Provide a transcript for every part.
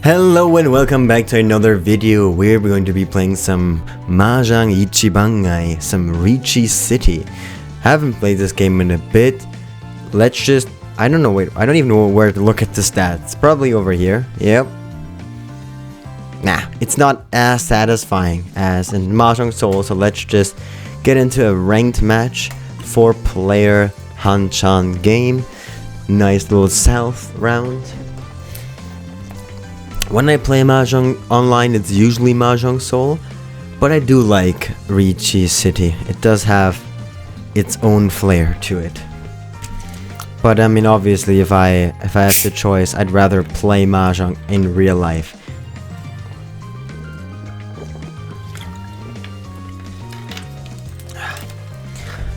Hello and welcome back to another video where we're going to be playing some Mahjong Ichibangai, some Riichi City. Haven't played this game in a bit. Let's just, I don't even know where to look at the stats. Probably over here. Yep. Nah, it's not as satisfying as in Mahjong Soul, so let's just get into a ranked match, 4-player Hanchan game. Nice little south round. When I play Mahjong online, it's usually Mahjong Soul, but I do like Riichi City. It does have its own flair to it. But I mean, obviously, if I have the choice, I'd rather play Mahjong in real life.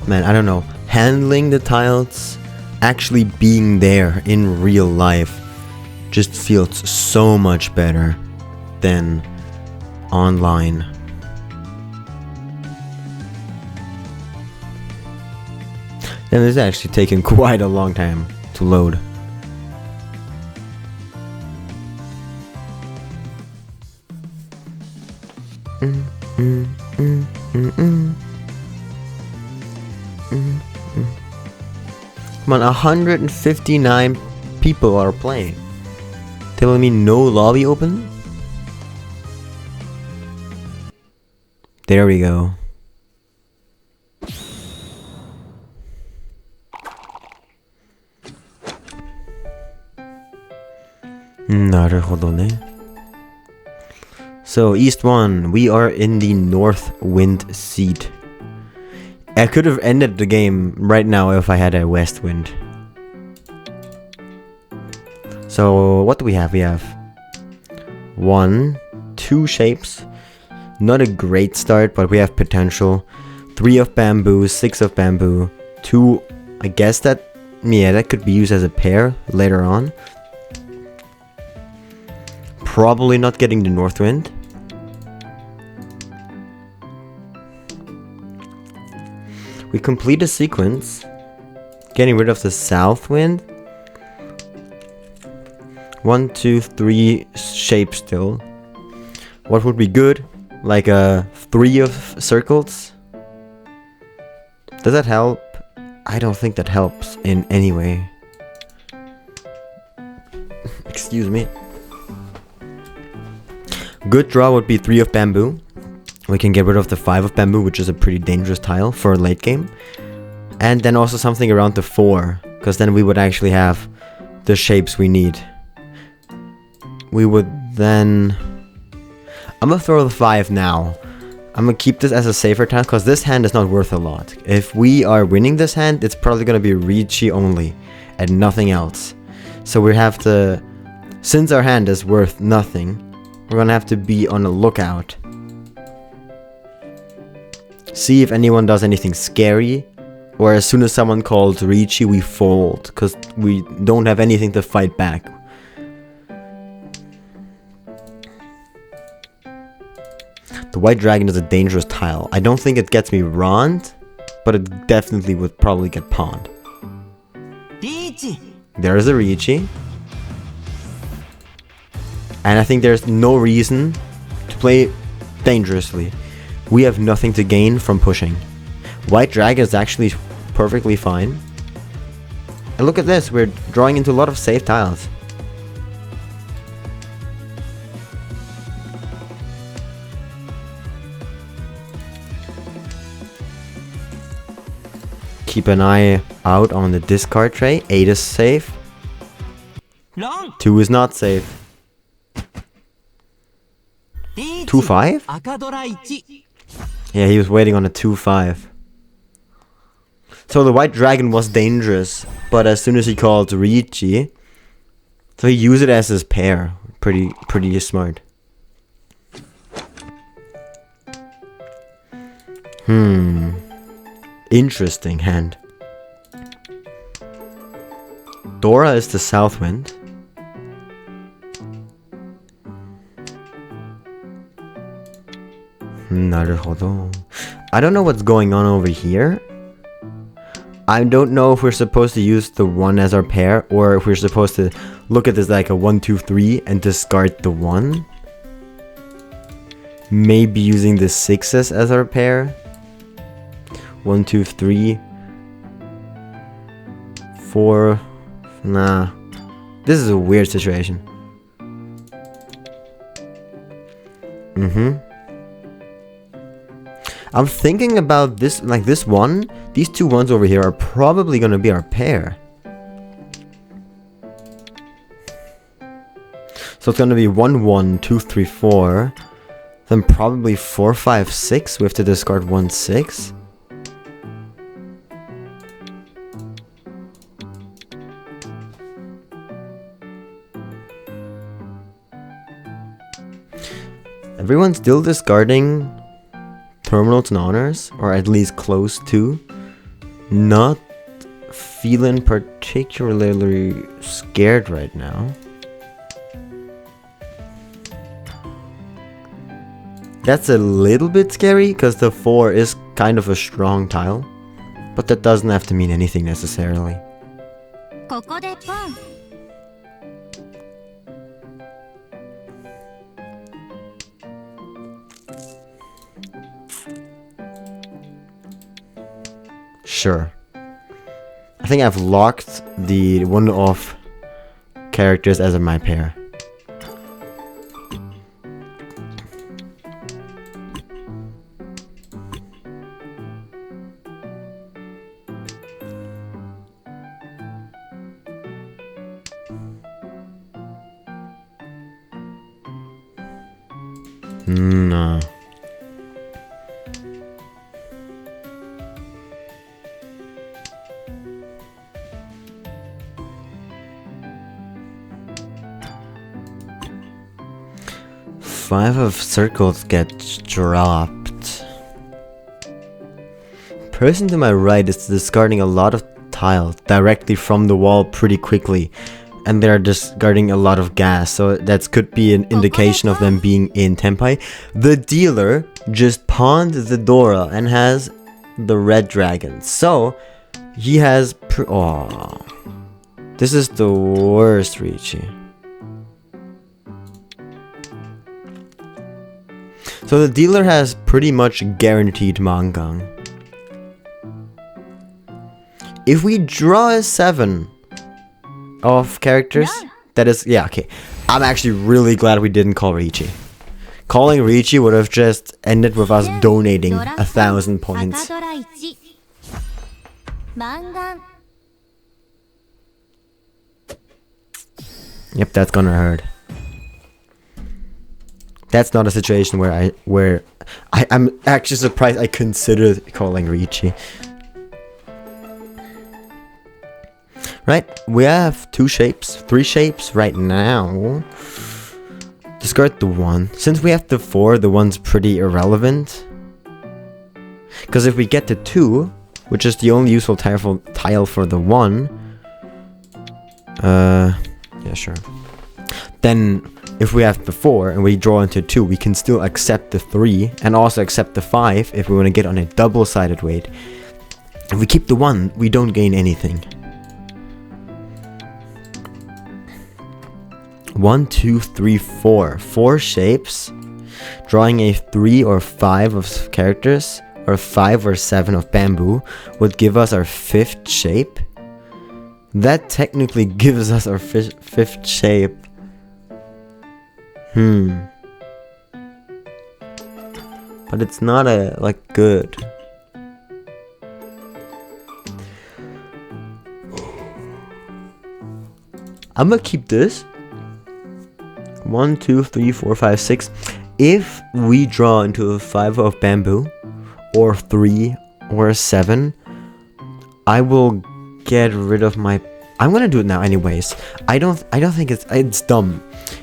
Man, I don't know. Handling the tiles, actually being there in real life, just feels so much better than online. And it's actually taken quite a long time to load. Come on, 159 people are playing. Telling me no lobby open? There we go. Naruhodo ne. So East 1, we are in the North Wind seat. I could have ended the game right now if I had a West Wind. So what do we have? We have 1, 2 shapes. Not a great start, but we have potential. 3 of bamboo, 6 of bamboo, 2. I guess that could be used as a pair later on. Probably not getting the North Wind. We complete a sequence, getting rid of the South Wind. 1, 2, 3 shapes still. What would be good? Like a 3 of circles? Does that help? I don't think that helps in any way. Excuse me. Good draw would be 3 of bamboo. We can get rid of the 5 of bamboo, which is a pretty dangerous tile for a late game. And then also something around the 4, because then we would actually have the shapes we need. We would then... I'm gonna throw the 5 now. I'm gonna keep this as a safer tile, because this hand is not worth a lot. If we are winning this hand, it's probably gonna be Riichi only, and nothing else. So we have to... Since our hand is worth nothing, we're gonna have to be on the lookout. See if anyone does anything scary, or as soon as someone calls Riichi, we fold, because we don't have anything to fight back. The white dragon is a dangerous tile. I don't think it gets me rond, but it definitely would probably get pawned. There is a Riichi. And I think there's no reason to play dangerously. We have nothing to gain from pushing. White dragon is actually perfectly fine. And look at this, we're drawing into a lot of safe tiles. Keep an eye out on the discard tray. 8 is safe. 2 is not safe. 2-5? Yeah, he was waiting on a 2-5. So the white dragon was dangerous, but as soon as he called Riichi, so he used it as his pair. Pretty smart. Interesting hand. Dora is the South Wind. Naruhodo. I don't know what's going on over here. I don't know if we're supposed to use the 1 as our pair, or if we're supposed to look at this like a 1, 2, 3 and discard the 1. Maybe using the 6s as our pair. 1, 2, 3, 4. Nah. This is a weird situation. I'm thinking about this, like this one. These two ones over here are probably gonna be our pair. So it's gonna be 1, 1, 2, 3, 4. Then probably 4, 5, 6. We have to discard 1, 6. Everyone's still discarding terminals and honors, or at least close to. Not feeling particularly scared right now. That's a little bit scary, because the 4 is kind of a strong tile. But that doesn't have to mean anything necessarily. Sure. I think I've locked the one-off characters as my pair. No. Five of circles gets dropped. Person to my right is discarding a lot of tiles directly from the wall pretty quickly, and they're discarding a lot of gas, so that could be an indication of them being in Tempai. The dealer just pawned the Dora and has the red dragon, so he has oh, this is the worst, Riichi. So the dealer has pretty much guaranteed Mangang. If we draw a 7 of characters, that is, yeah, okay. I'm actually really glad we didn't call Riichi. Calling Riichi would have just ended with us donating 1,000 points. Yep, that's gonna hurt. That's not a situation where I'm actually surprised I considered calling Riichi. Right, we have 3 shapes right now. Discard the 1. Since we have the 4, the 1's pretty irrelevant. Because if we get the 2, which is the only useful tile for the 1, yeah, sure. Then if we have the 4 and we draw into 2, we can still accept the 3 and also accept the 5 if we want to get on a double-sided weight. If we keep the 1, we don't gain anything. 1, 2, 3, 4. 4 shapes. Drawing a 3 or 5 of characters, or 5 or 7 of bamboo, would give us our 5th shape. That technically gives us our 5th shape. But it's not good. I'm gonna keep this. 1, 2, 3, 4, 5, 6. If we draw into a 5 of bamboo, or 3, or 7, I will get rid of my. I'm gonna do it now anyways. I don't think it's dumb.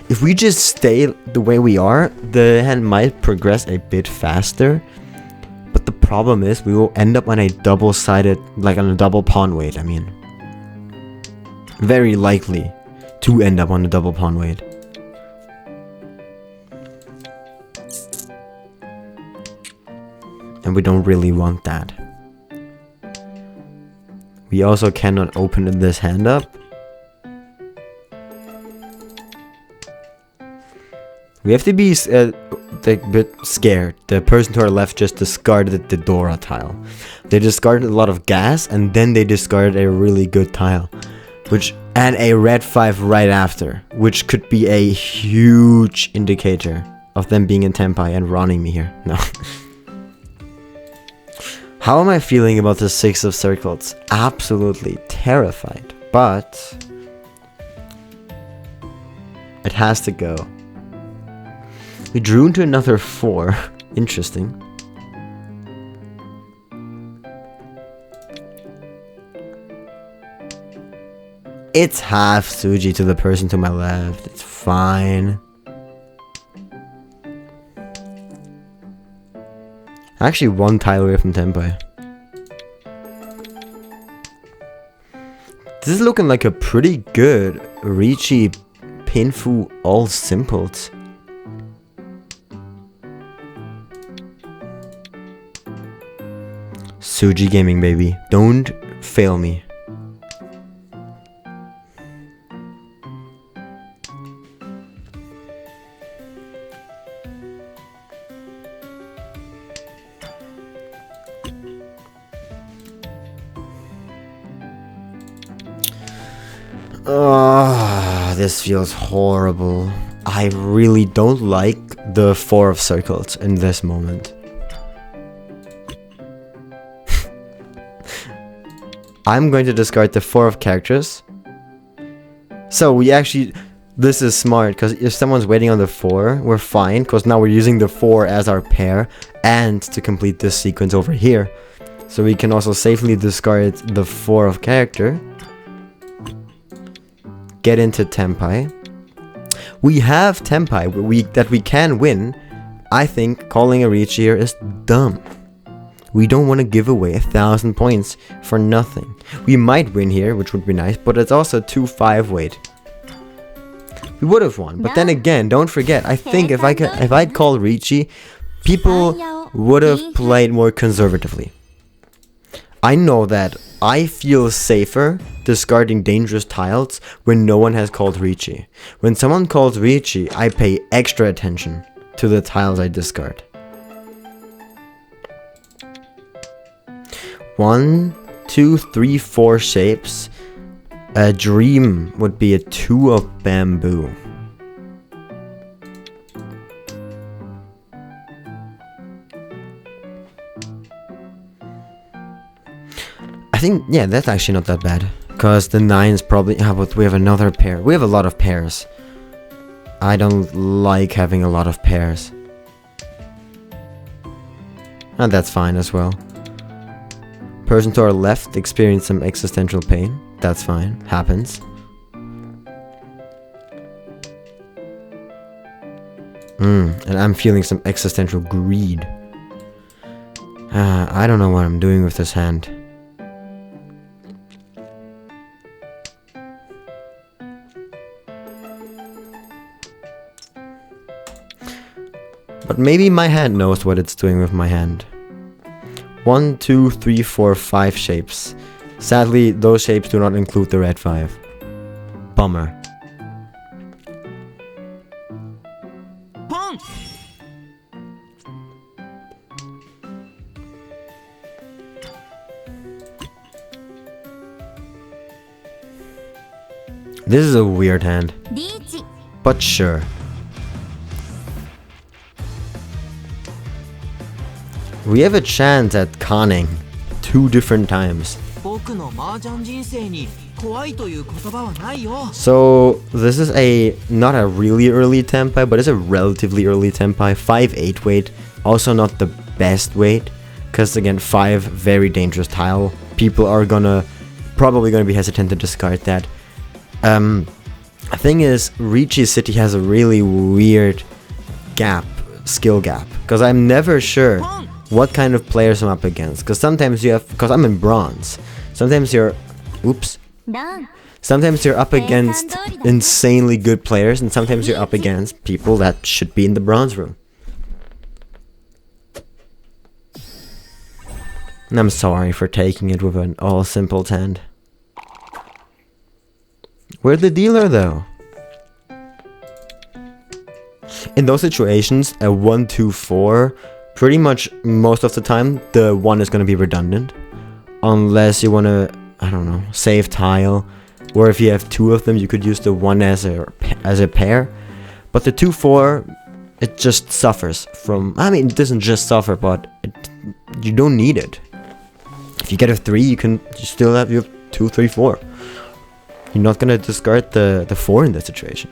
If we just stay the way we are, the hand might progress a bit faster. But the problem is we will end up on a double-sided, like on a double pawn weight. I mean, very likely to end up on a double pawn weight. And we don't really want that. We also cannot open this hand up. We have to be a bit scared. The person to our left just discarded the Dora tile. They discarded a lot of gas and then they discarded a really good tile. And a red 5 right after. Which could be a huge indicator of them being in Tempai and running me here. No. How am I feeling about the 6 of circles? Absolutely terrified. But it has to go. We drew into another 4. Interesting. It's half Suji to the person to my left. It's fine. Actually, 1 tile away from Tempai. This is looking like a pretty good Riichi Pinfu all simples. Suji Gaming, baby. Don't fail me. This feels horrible. I really don't like the 4 of circles in this moment. I'm going to discard the 4 of characters. So we actually... This is smart, because if someone's waiting on the 4, we're fine, because now we're using the 4 as our pair, and to complete this sequence over here. So we can also safely discard the 4 of character. Get into Tempai. We have Tempai that we can win. I think calling a Riichi here is dumb. We don't want to give away 1,000 points for nothing. We might win here, which would be nice, but it's also 2-5 weight. We would have won, but then again, don't forget, I think if I'd called Riichi, people would have played more conservatively. I know that I feel safer discarding dangerous tiles when no one has called Riichi. When someone calls Riichi, I pay extra attention to the tiles I discard. 1, 2, 3, 4 shapes. A dream would be a 2 of bamboo. I think, yeah, that's actually not that bad. Because the 9's probably... Yeah, but we have another pair. We have a lot of pairs. I don't like having a lot of pairs. And that's fine as well. Person to our left experienced some existential pain. That's fine. Happens. And I'm feeling some existential greed. I don't know what I'm doing with this hand. But maybe my hand knows what it's doing with my hand. 1, 2, 3, 4, 5 shapes. Sadly, those shapes do not include the red 5. Bummer. This is a weird hand. But sure. We have a chance at conning 2 different times. So this is not a really early Tempai, but it's a relatively early Tempai. 5-8 weight, also not the best weight, because again 5 very dangerous tile. People are probably gonna be hesitant to discard that. The thing is, Riichi City has a really weird skill gap, because I'm never sure what kind of players I'm up against. Because sometimes because I'm in bronze, sometimes you're up against insanely good players, and sometimes you're up against people that should be in the bronze room. And I'm sorry for taking it with an all simple hand. We're the dealer though. In those situations, a 1, 2, 4, pretty much most of the time, the 1 is going to be redundant. Unless you want to, I don't know, save tile. Or if you have 2 of them, you could use the 1 as a pair. But the 2, 4, it just suffers from, I mean, it doesn't just suffer, but you don't need it. If you get a 3, you still have your 2, 3, 4. You're not going to discard the 4 in that situation.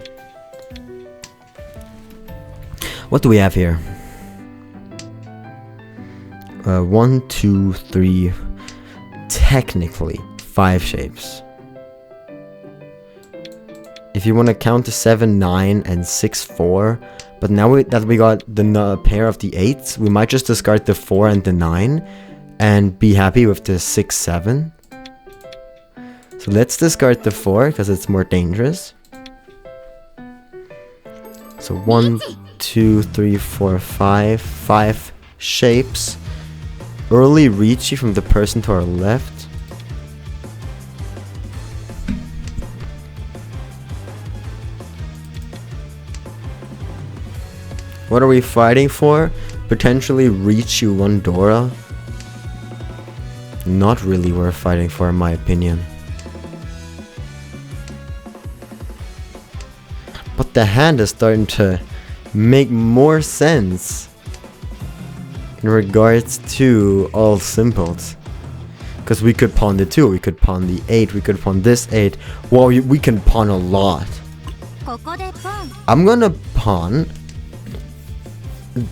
What do we have here? 1, 2, 3, technically 5 shapes. If you want to count the 7, 9, and 6, 4, but now that we got the pair of the 8s, we might just discard the 4 and the 9 and be happy with the 6, 7. So let's discard the 4 because it's more dangerous. So 1, 2, 3, 4, 5 shapes. Early Riichi from the person to our left. What are we fighting for? Potentially Riichi 1 Dora. Not really worth fighting for in my opinion. But the hand is starting to make more sense in regards to all simples. Because we could pawn the 2, we could pawn the 8, we could pawn this 8. Well, we can pawn a lot. I'm gonna pawn.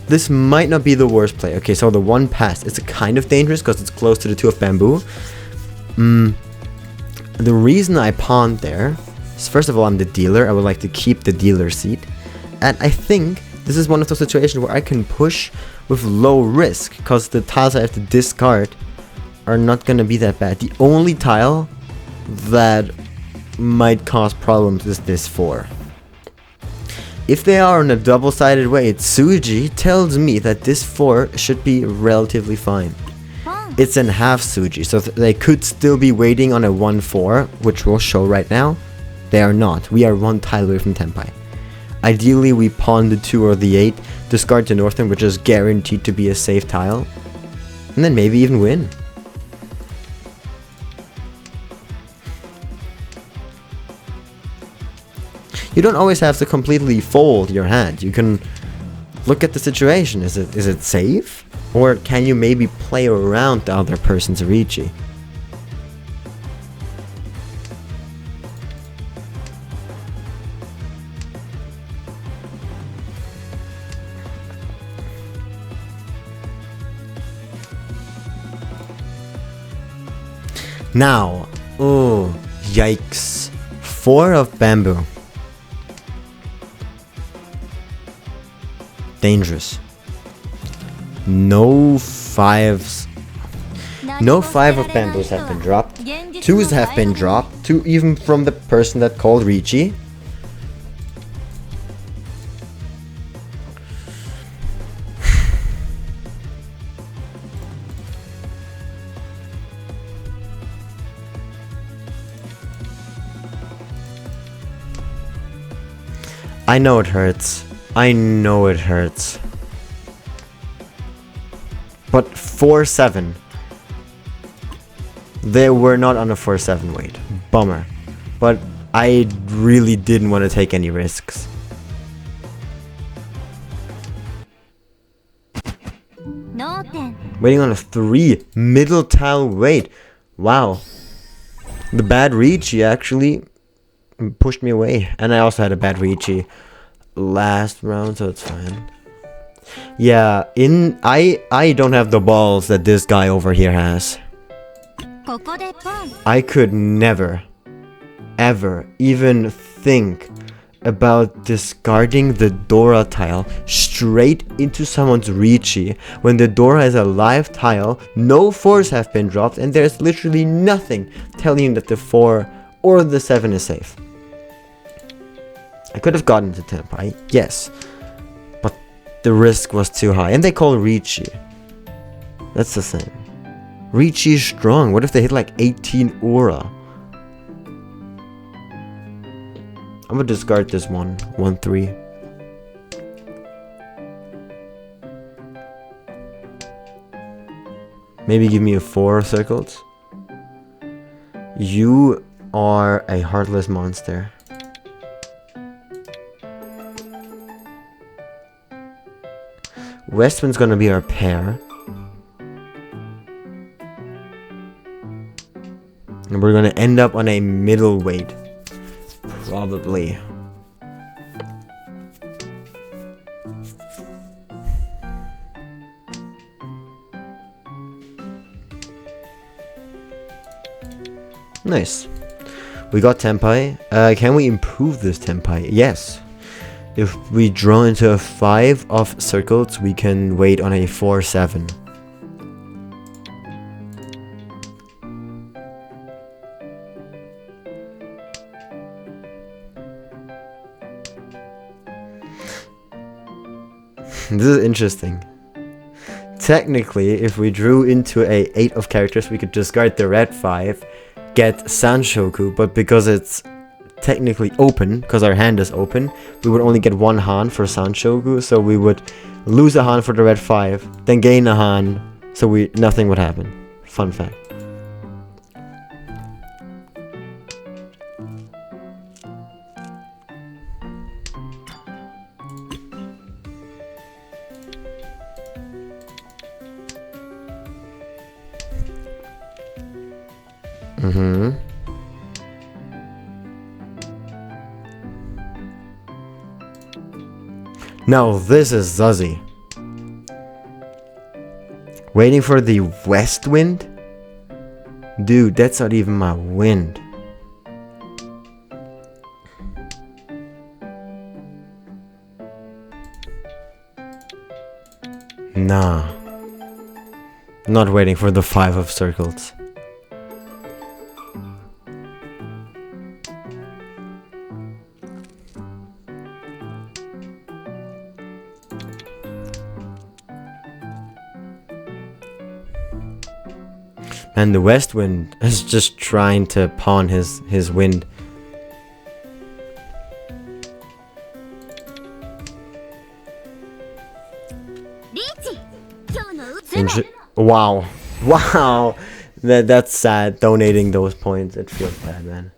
This might not be the worst play. Okay, so the 1 passed. It's kind of dangerous because it's close to the 2 of bamboo. The reason I pawned there is, first of all, I'm the dealer. I would like to keep the dealer seat. And I think this is one of those situations where I can push with low risk because the tiles I have to discard are not going to be that bad. The only tile that might cause problems is this 4. If they are in a double-sided way, Tsuji tells me that this 4 should be relatively fine. It's in half Tsuji, so they could still be waiting on a 1-4, which we'll show right now. They are not. We are 1 tile away from Tenpai. Ideally, we pawn the 2 or the 8, discard the northern, which is guaranteed to be a safe tile, and then maybe even win. You don't always have to completely fold your hand. You can look at the situation. Is it safe? Or can you maybe play around the other person's Riichi? Now, oh, yikes. 4 of bamboo. Dangerous. No 5s. No 5 of bamboos have been dropped. 2s have been dropped. 2 even from the person that called Riichi. I know it hurts. I know it hurts. But 4-7. They were not on a 4-7 weight. Bummer. But I really didn't want to take any risks. Waiting on a 3 middle tile weight. Wow. The bad Riichi actually pushed me away. And I also had a bad Riichi last round, so it's fine. Yeah, I don't have the balls that this guy over here has. I could never, ever even think about discarding the Dora tile straight into someone's Riichi when the Dora is a live tile, no 4s have been dropped, and there's literally nothing telling you that the 4 or the 7 is safe. I could have gotten to Tenpai, yes, but the risk was too high, and they call Riichi. That's the thing. Riichi is strong. What if they hit like 18 aura? I'm gonna discard this one. 1-3. Maybe give me a 4 circles. You are a heartless monster. Westman's gonna be our pair. And we're gonna end up on a middleweight. Probably. Nice. We got Tempai. Can we improve this Tempai? Yes. If we draw into a 5 of circles, we can wait on a 4-7. This is interesting. Technically, if we drew into a 8 of characters, we could discard the red 5, get Sanshoku, but because it's technically open, because our hand is open, we would only get 1 Han for Sanshoku, so we would lose a Han for the red 5, then gain a Han, so nothing would happen. Fun fact. Now this is Zuzzy. Waiting for the west wind? Dude, that's not even my wind. Nah. Not waiting for the 5 of circles. And the west wind is just trying to pawn his wind. Wow. Wow. That's sad. Donating those points. It feels bad, man.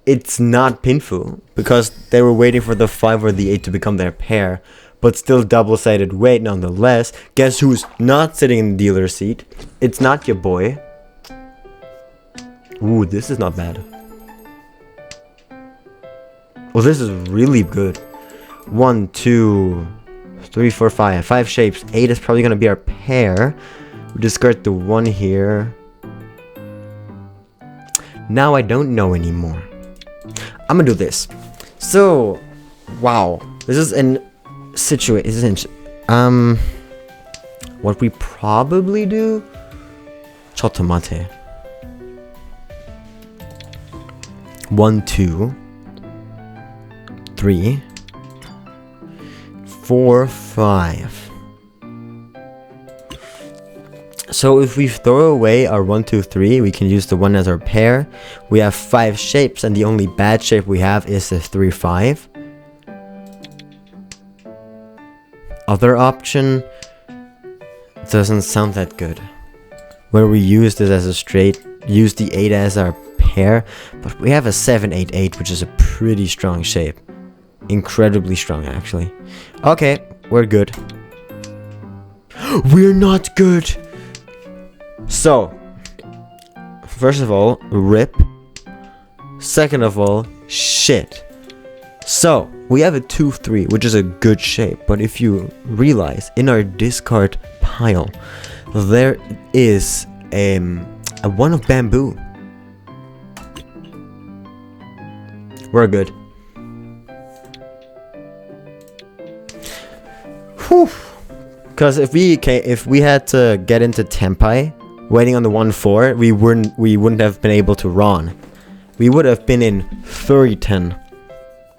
It's not Pinfu, because they were waiting for the 5 or the 8 to become their pair, but still double-sided weight nonetheless. Guess who's not sitting in the dealer's seat? It's not your boy. Ooh, this is not bad. Well, this is really good. 1, 2, 3, 4, 5. 5 shapes. 8 is probably gonna be our pair. We discard the 1 here. Now I don't know anymore. I'm gonna do this. So, wow, this is an situation. What we probably do? Chotomate. 1, 2, 3, 4, 5. So if we throw away our 1, 2, 3, we can use the 1 as our pair. We have 5 shapes, and the only bad shape we have is the 3, 5. Other option doesn't sound that good. Where we use this as a straight, use the 8 as our pair, but we have a 7, 8, 8, which is a pretty strong shape. Incredibly strong, actually. Okay, we're good. We're not good! So, first of all, rip. Second of all, shit. So, we have a 2, 3, which is a good shape. But if you realize, in our discard pile, there is a 1 of bamboo. We're good. Whew. Because if we had to get into Tempai, waiting on the 1-4, we wouldn't have been able to run. We would have been in 30-10,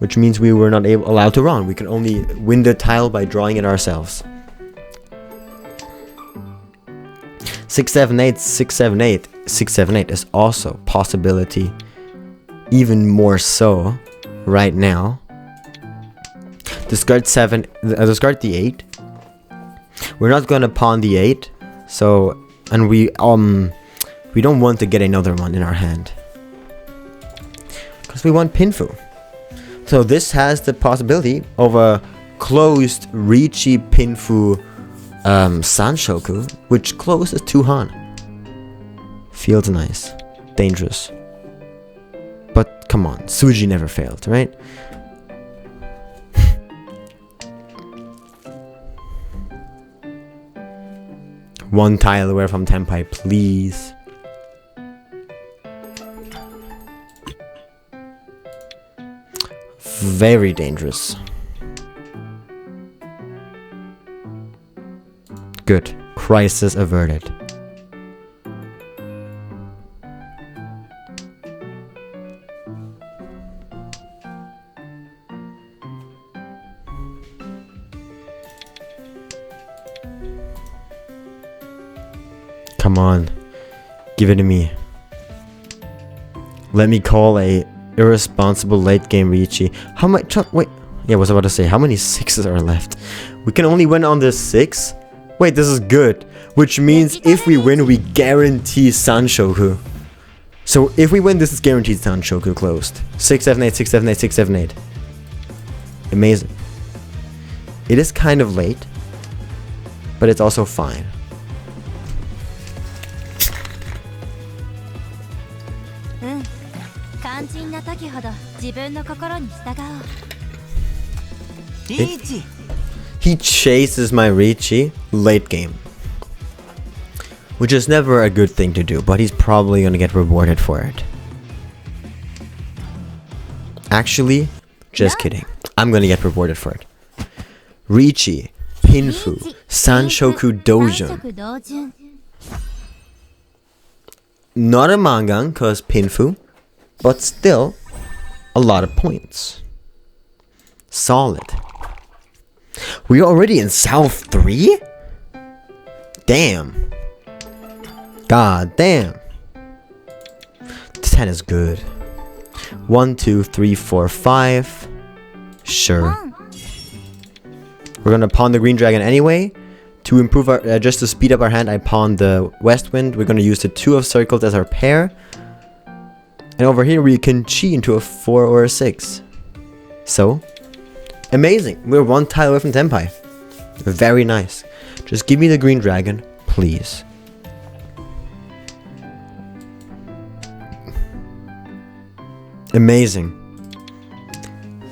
which means we were not allowed to run. We can only win the tile by drawing it ourselves. 678, 678, 678 is also possibility, even more so right now. Discard discard the 8. We're not gonna pawn the 8, so, and we don't want to get another one in our hand, because we want Pinfu. So this has the possibility of a closed Riichi Pinfu Sanshoku, which closes to Han. Feels nice. Dangerous. But come on, Suji never failed, right? One tile away from Tenpai, please. Very dangerous. Good. Crisis averted. Come on. Give it to me. Let me call a irresponsible late game Riichi. How much? Wait. Yeah, I was about to say, how many 6s are left? We can only win on this 6? Wait, this is good. Which means if we win, we guarantee Sanshoku. So if we win, this is guaranteed Sanshoku closed. 6, 7, 8, 6, 7, 8, 6, 7, 8. Amazing. It is kind of late, but it's also fine. He chases my Riichi late game, which is never a good thing to do, but he's probably gonna get rewarded for it. Actually, just kidding. I'm gonna get rewarded for it. Riichi, Pinfu, Sanshoku Dojun. Not a Mangang, cause Pinfu, but still a lot of points. Solid. We're already in South 3? Damn. God damn. 10 is good. 1, 2, 3, 4, 5. Sure. We're gonna pawn the green dragon anyway. To improve our, just to speed up our hand, I pawned the west wind. We're gonna use the 2 of circles as our pair. And over here we can chi into a 4 or a 6. So, amazing. We're one tile away from Tenpai. Very nice. Just give me the green dragon, please. Amazing.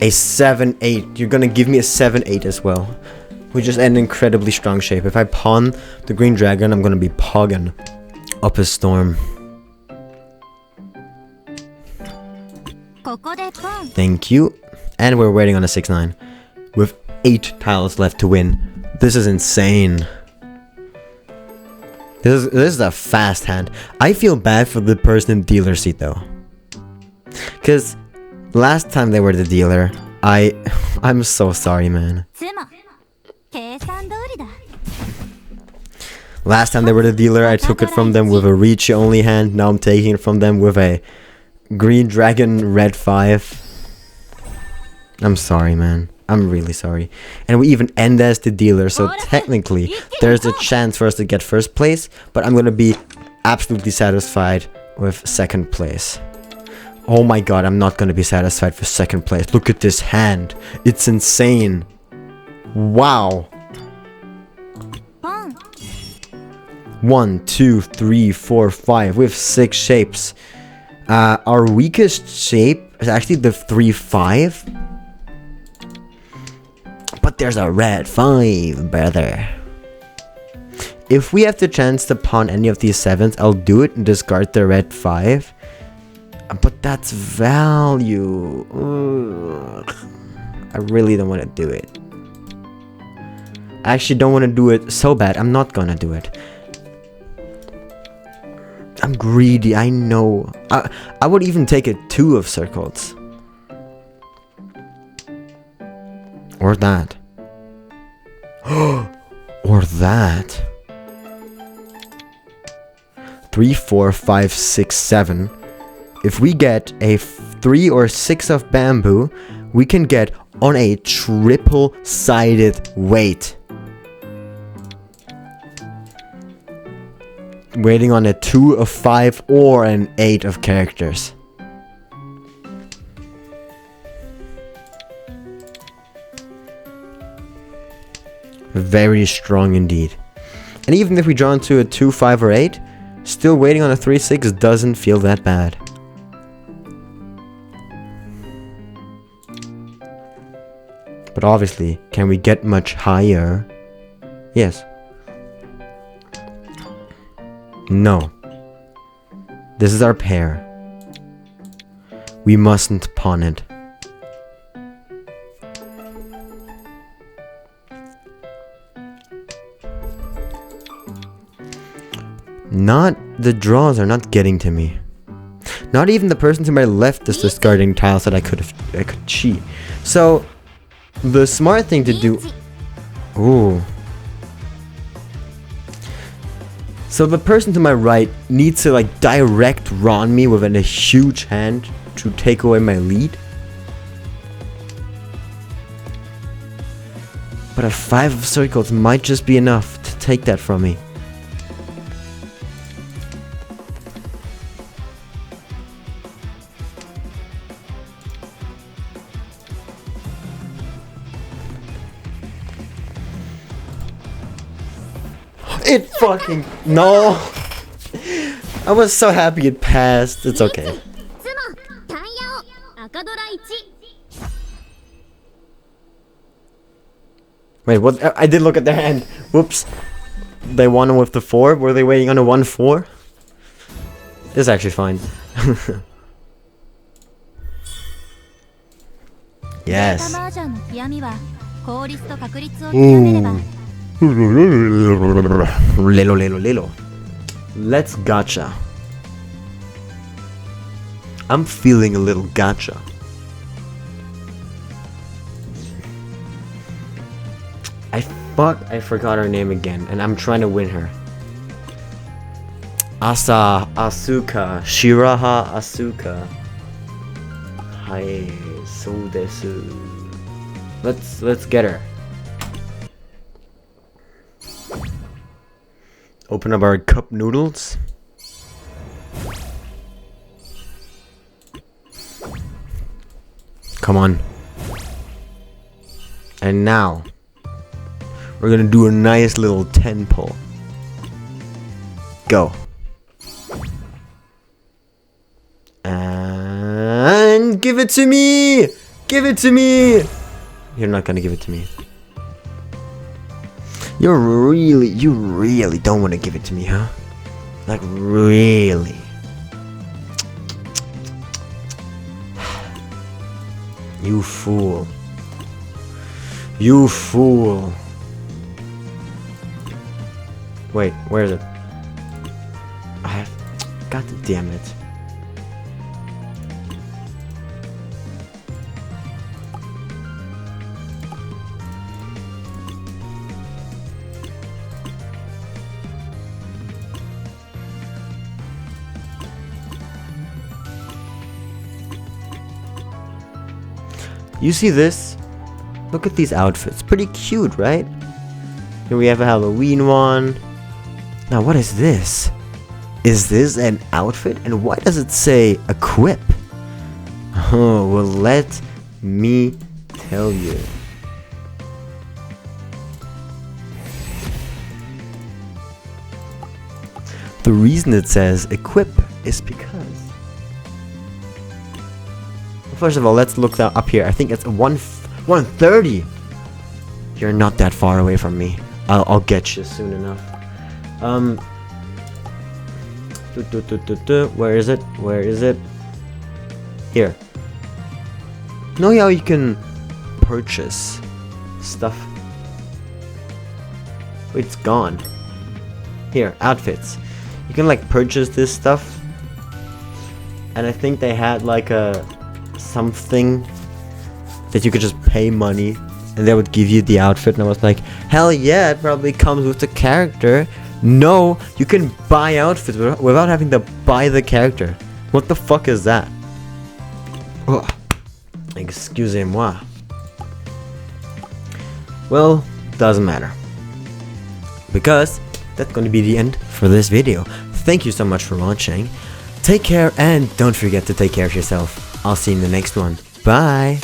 A 7-8. You're gonna give me a 7-8 as well. We just end incredibly strong shape. If I pawn the green dragon, I'm gonna be pogging up a storm. Thank you. And we're waiting on a 6-9. With 8 tiles left to win. This is insane. This is a fast hand. I feel bad for the person in dealer seat though. Because last time they were the dealer, I'm so sorry, man. Last time they were the dealer, I took it from them with a Riichi only hand. Now I'm taking it from them with a green dragon red 5. I'm sorry, man. I'm really sorry. And we even end as the dealer, so technically there's a chance for us to get first place, but I'm gonna be absolutely satisfied with second place. Oh my god, I'm not gonna be satisfied for second place. Look at this hand. It's insane. Wow. 1, 2, 3, 4, 5. We have 6 shapes. Our weakest shape is actually the 3-5. But there's a red 5, brother. If we have the chance to pawn any of these 7s, I'll do it and discard the red 5. But that's value. Ugh. I really don't want to do it. I actually don't want to do it so bad. I'm not gonna do it. I'm greedy, I know. I would even take a 2 of circles. Or that. Or that. 3, 4, 5, 6, 7. If we get a 3 or 6 of bamboo, we can get on a triple-sided weight. Waiting on a 2 of 5 or an 8 of characters. Very strong indeed. And even if we draw into a 2, 5, or 8, still waiting on a 3, 6 doesn't feel that bad. But obviously, can we get much higher? Yes. No. This is our pair. We mustn't pawn it. The draws are not getting to me. Not even the person to my left is discarding tiles that I could cheat. So the smart thing to do. Ooh. So the person to my right needs to like direct Ron me with a huge hand to take away my lead. But a 5 of circles might just be enough to take that from me. It fucking... No! I was so happy it passed. It's okay. Wait, what? I did look at their hand. Whoops. They won with the 4. Were they waiting on a 1-4? This is actually fine. Yes. Lelo. Let's gacha. I'm feeling a little gacha. I forgot her name again, and I'm trying to win her. Asuka. Shiraha Asuka. Hai, so desu. Let's get her. Open up our cup noodles. Come on. And now we're gonna do a nice little 10 pull. Go. And give it to me! Give it to me! You're not gonna give it to me. You really don't want to give it to me, huh? Like, really? You fool. You fool. Wait, where is it? God damn it. You see this? Look at these outfits. Pretty cute, right? Here we have a Halloween one. Now, what is this? Is this an outfit? And why does it say equip? Oh, well, let me tell you. The reason it says equip is because... First of all, let's look that up here. I think it's 130. You're not that far away from me. I'll get you soon enough. Where is it? Where is it? Here. Know how you can purchase stuff? Wait, it's gone. Here, outfits. You can like purchase this stuff. And I think they had like a something that you could just pay money and they would give you the outfit, and I was like, hell yeah, it probably comes with the character. No, you can buy outfits without having to buy the character. What the fuck is that? Ugh. Excusez-moi. Well, doesn't matter, because that's going to be the end for this video. Thank you so much for watching. Take care, and don't forget to take care of yourself. I'll see you in the next one. Bye.